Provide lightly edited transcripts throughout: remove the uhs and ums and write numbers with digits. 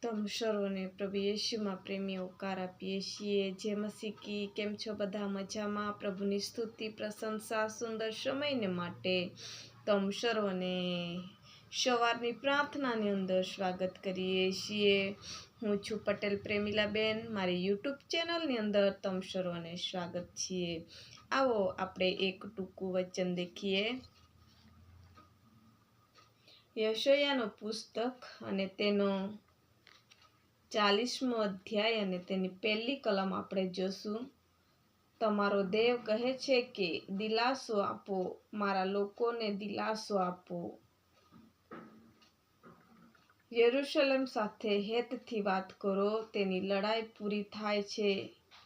તમ સર્વને પ્રભુ યેશુમાં પ્રેમી આવકાર આપીએ છીએ। જે મસીહ કી કેમ છો બધા મજામાં? પ્રભુની સ્તુતિ પ્રશંસા સુંદર સમયને માટે તમ સર્વને સવારની પ્રાર્થનાની અંદર સ્વાગત કરીએ છીએ। હું છું પટેલ પ્રેમીલાબેન, મારી યુટ્યુબ ચેનલની અંદર તમ સર્વને સ્વાગત છીએ। આવો આપણે એક ટૂંકું વચન દેખીએ। યશાયાનું પુસ્તક અને તેનો 40મો અધ્યાય અને તેની પહેલી કલમ આપણે જોશું। તમારો દેવ કહે છે કે દિલાસો આપો, મારા લોકોને દિલાસો આપો। યરૂશલેમ સાથે હેતથી વાત કરો, તેની લડાઈ પૂરી થાય છે,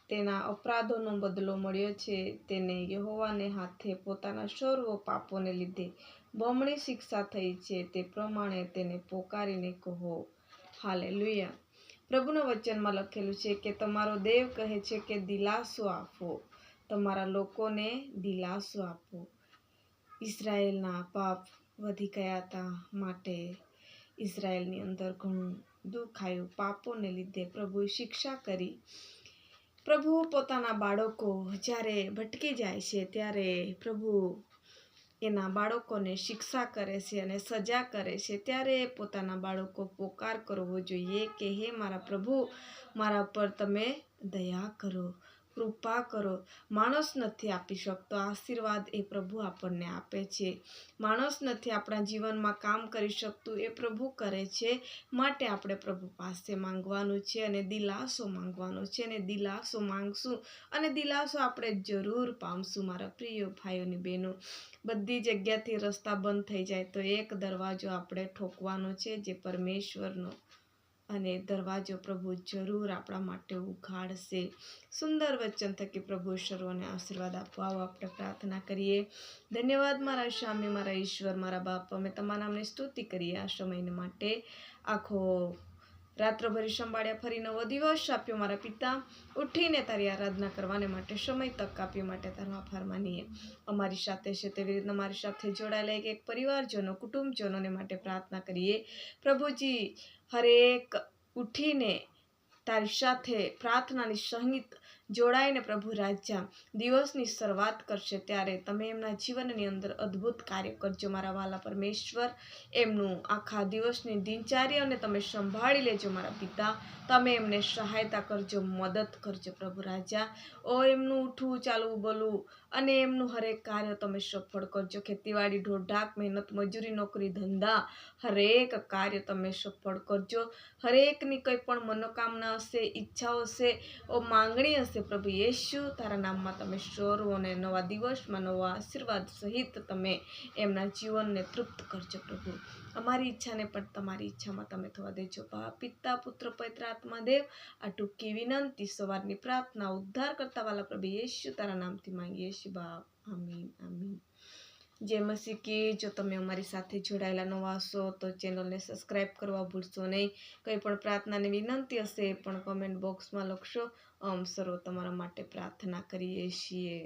તેના અપરાધોનો બદલો મળ્યો છે, તેને યહોવાને હાથે પોતાના સર્વ પાપોને લીધે બમણી શિક્ષા થઈ છે, તે પ્રમાણે તેને પોકારીને કહો, હાલેલુયા। પ્રભુના વચનમાં લખેલું છે કે તમારો દેવ કહે છે કે દિલાસો આપો, તમારા લોકોને દિલાસો આપો। ઇઝરાયેલના પાપ વધી ગયા હતા, માટે ઇઝરાયેલની અંદર ઘણું દુઃખ આવ્યું। પાપોને લીધે પ્રભુએ શિક્ષા કરી। પ્રભુ પોતાના બાળકો જ્યારે ભટકી જાય છે ત્યારે પ્રભુ એના બાળકોને શિક્ષા કરે છે અને સજા કરે છે। ત્યારે પોતાના બાળકો પોકાર કરવો જોઈએ કે હે મારા પ્રભુ, મારા પર તમે દયા કરો, કૃપા કરો। માણસ નથી આપી શકતો આશીર્વાદ, એ પ્રભુ આપણને આપે છે। માણસ નથી આપણા જીવનમાં કામ કરી શકતું, એ પ્રભુ કરે છે। માટે આપણે પ્રભુ પાસે માંગવાનું છે અને દિલાસો માંગવાનો છે અને દિલાસો માંગશું અને દિલાસો આપણે જરૂર પામશું। મારા પ્રિય ભાઈઓની બહેનો, બધી જગ્યાથી રસ્તા બંધ થઈ જાય તો એક દરવાજો આપણે ઠોકવાનો છે, જે પરમેશ્વરનો, અને દરવાજો પ્રભુ જરૂર આપણા માટે ઉઘાડશે। સુંદર વચન થકી પ્રભુ સર્વને આશીર્વાદ આપો। આવો આપણે પ્રાર્થના કરીએ। ધન્યવાદ મારા સ્વામી, મારા ઈશ્વર, મારા બાપ, અમે તમારા નામની સ્તુતિ કરીએ આ સમયને માટે। આખો રાત્રભરી સંભાળ્યા, ફરી નવો દિવસ આપ્યો મારા પિતા, ઉઠીને તારી આરાધના કરવાને માટે સમય તક આપ્યો માટે તારો આભાર માનીએ। અમારી સાથે છે તેવી રીતના અમારી સાથે જોડાયેલા એક પરિવારજનો, કુટુંબજનોને માટે પ્રાર્થના કરીએ। પ્રભુજી, હરેક ઉઠીને તારી સાથે પ્રાર્થનાની સહિત જોડાઈને પ્રભુ રાજા દિવસની શરૂઆત કરશે, ત્યારે તમે એમના જીવનની અંદર અદ્ભુત કાર્ય કરજો મારા વાલા પરમેશ્વર। એમનું આખા દિવસની દિનચર્યાને તમે સંભાળી લેજો મારા પિતા। તમે એમને સહાયતા કરજો, મદદ કરજો પ્રભુ રાજા। ઓ એમનું ઉઠવું, ચાલવું, બોલવું અને એમનું હરેક કાર્ય તમે સફળ કરજો। ખેતીવાડી, ઢોરઢાક, મહેનત, મજૂરી, નોકરી, ધંધા, હરેક કાર્ય તમે સફળ કરજો। હરેકની કંઈ પણ મનોકામના હશે, ઈચ્છાઓ હશે, માંગણી હશે, પ્રભુ યેશુ તારા નામમાં તમે સર્વોને નવા દિવસમાં નવા આશીર્વાદ સહિત તમે એમના જીવનને તૃપ્ત કરજો પ્રભુ। અમારી ઈચ્છાને પણ તમારી ઈચ્છામાં તમે થવા દેજો। બાપ, પિતા, પુત્ર, પવિત્ર આત્મા દેવ, આ ટૂંકી વિનંતી સવારની પ્રાર્થના ઉદ્ધાર કરતા વાલા પ્રભુ યેશુ તારા નામથી માંગીએ છીએ બાપ, આમીન, આમીન। જય મસીહ કી। જો તમે અમારી સાથે જોડાયેલા નવા હશો તો ચેનલને સબસ્ક્રાઈબ કરવા ભૂલશો નહીં। કંઈ પણ પ્રાર્થનાની વિનંતી હશે એ પણ કમેન્ટ બોક્સમાં લખશો, સર્વ તમારા માટે પ્રાર્થના કરીએ છીએ।